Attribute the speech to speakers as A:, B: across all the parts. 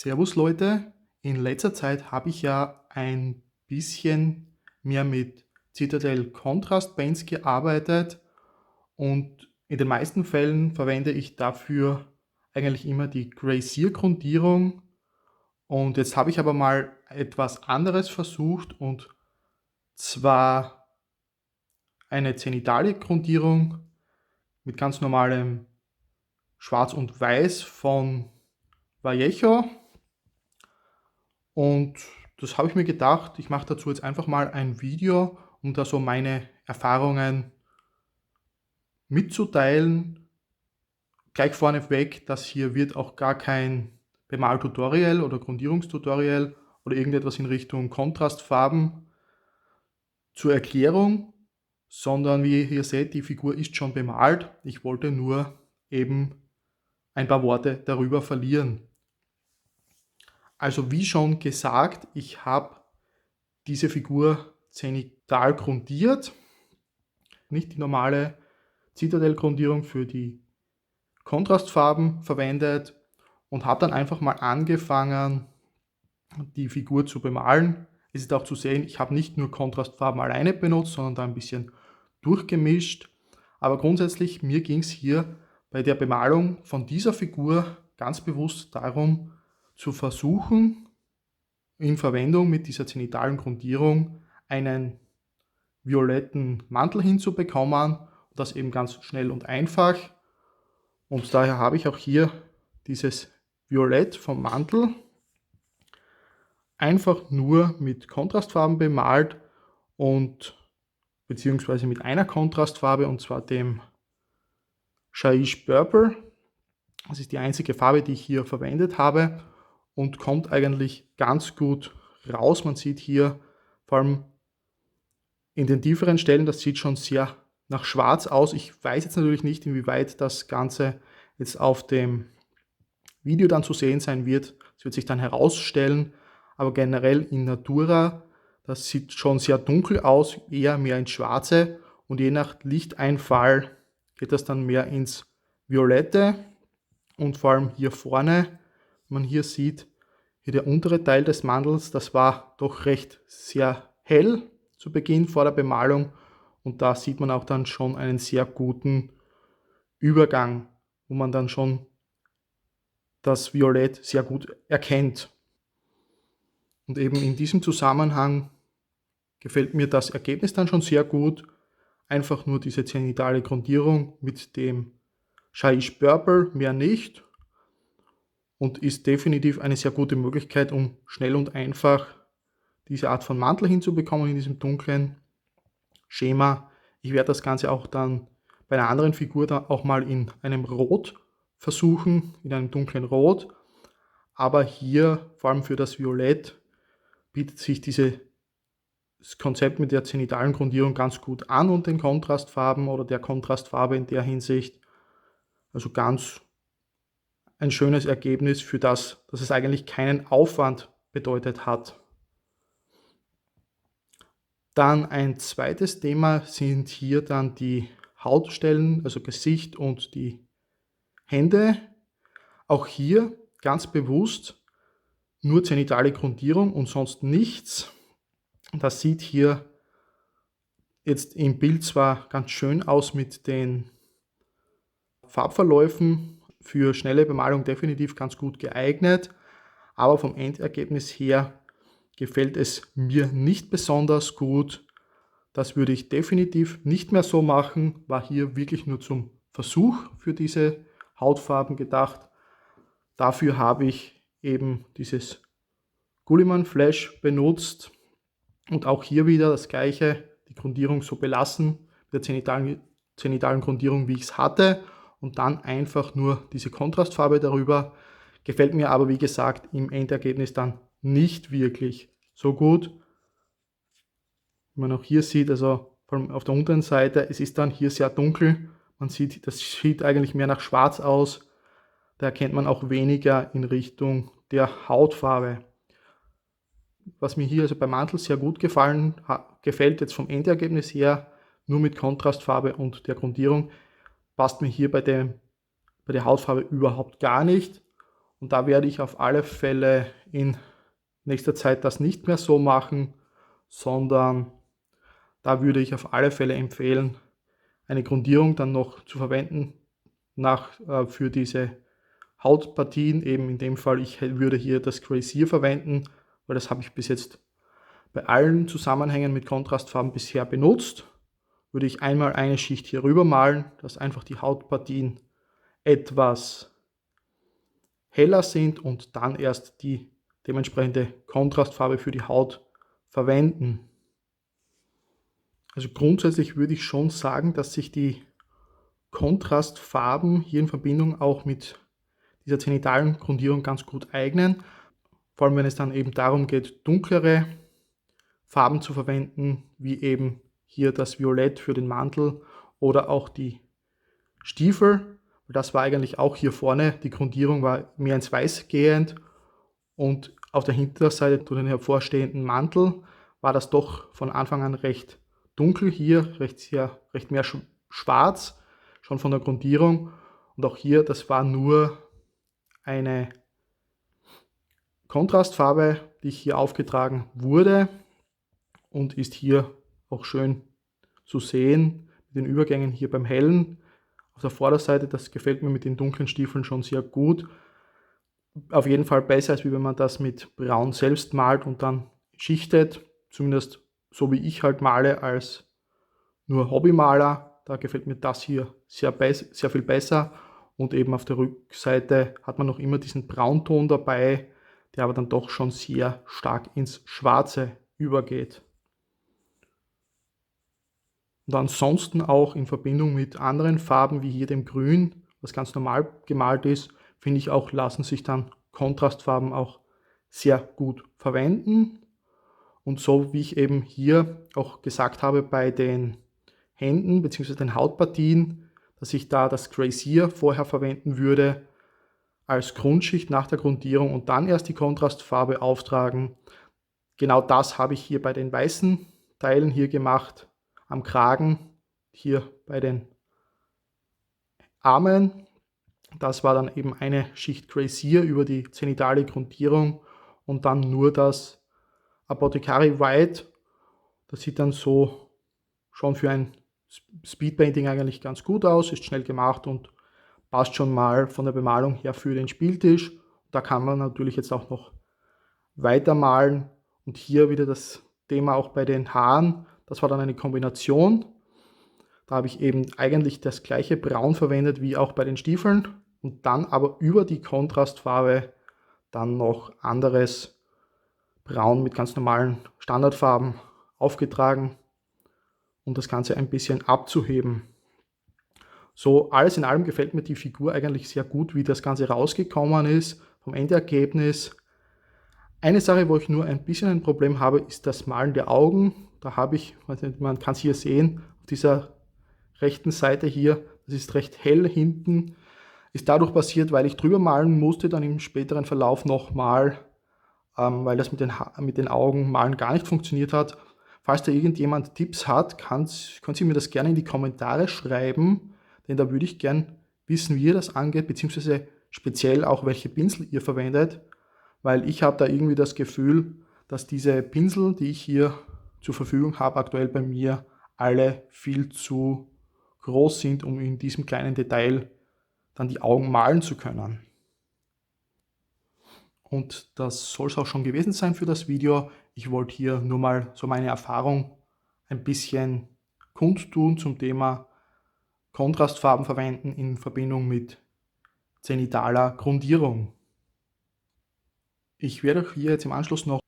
A: Servus Leute, in letzter Zeit habe ich ja ein bisschen mehr mit Citadel Contrast Paints gearbeitet und in den meisten Fällen verwende ich dafür eigentlich immer die Grazier Grundierung, und jetzt habe ich aber mal etwas anderes versucht, und zwar eine zenitale Grundierung mit ganz normalem Schwarz und Weiß von Vallejo. Und das habe ich mir gedacht, ich mache dazu jetzt einfach mal ein Video, um da so meine Erfahrungen mitzuteilen. Gleich vorneweg, das hier wird auch gar kein Bemaltutorial oder Grundierungstutorial oder irgendetwas in Richtung Kontrastfarben zur Erklärung, sondern wie ihr hier seht, die Figur ist schon bemalt. Ich wollte nur eben ein paar Worte darüber verlieren. Also wie schon gesagt, ich habe diese Figur zenital grundiert, nicht die normale Citadel-Grundierung für die Kontrastfarben verwendet, und habe dann einfach mal angefangen, die Figur zu bemalen. Es ist auch zu sehen, ich habe nicht nur Kontrastfarben alleine benutzt, sondern da ein bisschen durchgemischt. Aber grundsätzlich, mir ging es hier bei der Bemalung von dieser Figur ganz bewusst darum, zu versuchen, in Verwendung mit dieser zenitalen Grundierung einen violetten Mantel hinzubekommen, und das eben ganz schnell und einfach. Und daher habe ich auch hier dieses Violett vom Mantel einfach nur mit Kontrastfarben bemalt, und beziehungsweise mit einer Kontrastfarbe, und zwar dem Shaiish Purple. Das ist die einzige Farbe, die ich hier verwendet habe, und kommt eigentlich ganz gut raus. Man sieht hier vor allem in den tieferen Stellen, das sieht schon sehr nach schwarz aus. Ich weiß jetzt natürlich nicht, inwieweit das Ganze jetzt auf dem Video dann zu sehen sein wird. Das wird sich dann herausstellen, aber generell in Natura, das sieht schon sehr dunkel aus, eher mehr ins Schwarze, und je nach Lichteinfall geht das dann mehr ins Violette. Und vor allem hier vorne, man hier sieht, hier der untere Teil des Mantels, das war doch recht sehr hell zu Beginn vor der Bemalung, und da sieht man auch dann schon einen sehr guten Übergang, wo man dann schon das Violett sehr gut erkennt. Und eben in diesem Zusammenhang gefällt mir das Ergebnis dann schon sehr gut. Einfach nur diese zenitale Grundierung mit dem Shaiish Purple, mehr nicht. Und ist definitiv eine sehr gute Möglichkeit, um schnell und einfach diese Art von Mantel hinzubekommen in diesem dunklen Schema. Ich werde das Ganze auch dann bei einer anderen Figur dann auch mal in einem Rot versuchen, in einem dunklen Rot. Aber hier, vor allem für das Violett, bietet sich dieses Konzept mit der zenitalen Grundierung ganz gut an und den Kontrastfarben oder der Kontrastfarbe in der Hinsicht. Also ganz ein schönes Ergebnis für das, dass es eigentlich keinen Aufwand bedeutet hat. Dann ein zweites Thema sind hier dann die Hautstellen, also Gesicht und die Hände. Auch hier ganz bewusst nur zenitale Grundierung und sonst nichts. Das sieht hier jetzt im Bild zwar ganz schön aus mit den Farbverläufen, für schnelle Bemalung definitiv ganz gut geeignet, aber vom Endergebnis her gefällt es mir nicht besonders gut. Das würde ich definitiv nicht mehr so machen, war hier wirklich nur zum Versuch für diese Hautfarben gedacht. Dafür habe ich eben dieses Guilliman Flash benutzt, und auch hier wieder das gleiche, die Grundierung so belassen, mit der zenitalen Grundierung, wie ich es hatte, und dann einfach nur diese Kontrastfarbe darüber. Gefällt mir aber, wie gesagt, im Endergebnis dann nicht wirklich so gut. Wie man auch hier sieht, also vor allem auf der unteren Seite, es ist dann hier sehr dunkel. Man sieht, das sieht eigentlich mehr nach schwarz aus. Da erkennt man auch weniger in Richtung der Hautfarbe. Was mir hier also beim Mantel sehr gut gefällt, jetzt vom Endergebnis her, nur mit Kontrastfarbe und der Grundierung, passt mir hier bei der Hautfarbe überhaupt gar nicht. Und da werde ich auf alle Fälle in nächster Zeit das nicht mehr so machen, sondern da würde ich auf alle Fälle empfehlen, eine Grundierung dann noch zu verwenden für diese Hautpartien. Eben in dem Fall, ich würde hier das Grazier verwenden, weil das habe ich bis jetzt bei allen Zusammenhängen mit Kontrastfarben bisher benutzt. Würde ich einmal eine Schicht hier rüber malen, dass einfach die Hautpartien etwas heller sind und dann erst die dementsprechende Kontrastfarbe für die Haut verwenden. Also grundsätzlich würde ich schon sagen, dass sich die Kontrastfarben hier in Verbindung auch mit dieser zenitalen Grundierung ganz gut eignen. Vor allem wenn es dann eben darum geht, dunklere Farben zu verwenden, wie eben hier das Violett für den Mantel oder auch die Stiefel. Das war eigentlich auch hier vorne, die Grundierung war mehr ins Weiß gehend und auf der Hinterseite zu den hervorstehenden Mantel war das doch von Anfang an recht dunkel hier, recht mehr schwarz, schon von der Grundierung. Und auch hier, das war nur eine Kontrastfarbe, die hier aufgetragen wurde und ist hier auch schön zu sehen mit den Übergängen hier beim Hellen. Auf der Vorderseite, das gefällt mir mit den dunklen Stiefeln schon sehr gut. Auf jeden Fall besser, als wenn man das mit Braun selbst malt und dann schichtet. Zumindest so wie ich halt male als nur Hobbymaler. Da gefällt mir das hier sehr viel besser. Und eben auf der Rückseite hat man noch immer diesen Braunton dabei, der aber dann doch schon sehr stark ins Schwarze übergeht. Und ansonsten auch in Verbindung mit anderen Farben wie hier dem Grün, was ganz normal gemalt ist, finde ich auch, lassen sich dann Kontrastfarben auch sehr gut verwenden. Und so wie ich eben hier auch gesagt habe bei den Händen bzw. den Hautpartien, dass ich da das Grazier vorher verwenden würde als Grundschicht nach der Grundierung und dann erst die Kontrastfarbe auftragen. Genau das habe ich hier bei den weißen Teilen hier gemacht, am Kragen, hier bei den Armen. Das war dann eben eine Schicht Grazier über die zenitale Grundierung und dann nur das Apothecary White. Das sieht dann so schon für ein Speedpainting eigentlich ganz gut aus, ist schnell gemacht und passt schon mal von der Bemalung her für den Spieltisch. Da kann man natürlich jetzt auch noch weitermalen und hier wieder das Thema auch bei den Haaren. Das war dann eine Kombination. Da habe ich eben eigentlich das gleiche Braun verwendet wie auch bei den Stiefeln und dann aber über die Kontrastfarbe dann noch anderes Braun mit ganz normalen Standardfarben aufgetragen, um das Ganze ein bisschen abzuheben. So, alles in allem gefällt mir die Figur eigentlich sehr gut, wie das Ganze rausgekommen ist, vom Endergebnis. Eine Sache, wo ich nur ein bisschen ein Problem habe, ist das Malen der Augen. Da habe ich, man kann es hier sehen, auf dieser rechten Seite hier, das ist recht hell hinten, ist dadurch passiert, weil ich drüber malen musste, dann im späteren Verlauf nochmal, weil das mit den Augen malen gar nicht funktioniert hat. Falls da irgendjemand Tipps hat, können Sie mir das gerne in die Kommentare schreiben, denn da würde ich gern wissen, wie ihr das angeht, beziehungsweise speziell auch, welche Pinsel ihr verwendet, weil ich habe da irgendwie das Gefühl, dass diese Pinsel, die ich hier zur Verfügung habe, aktuell bei mir alle viel zu groß sind, um in diesem kleinen Detail dann die Augen malen zu können. Und das soll es auch schon gewesen sein für das Video. Ich wollte hier nur mal so meine Erfahrung ein bisschen kundtun zum Thema Kontrastfarben verwenden in Verbindung mit zenitaler Grundierung. Ich werde euch hier jetzt im Anschluss noch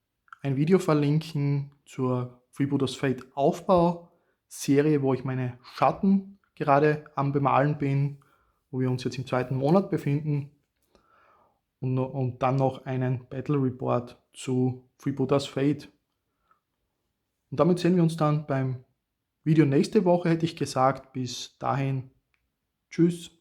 A: ein Video verlinken zur Freebooters Fate Aufbau-Serie, wo ich meine Schatten gerade am Bemalen bin, wo wir uns jetzt im 2. Monat befinden. Und dann noch einen Battle Report zu Freebooters Fate. Und damit sehen wir uns dann beim Video nächste Woche, hätte ich gesagt. Bis dahin, tschüss.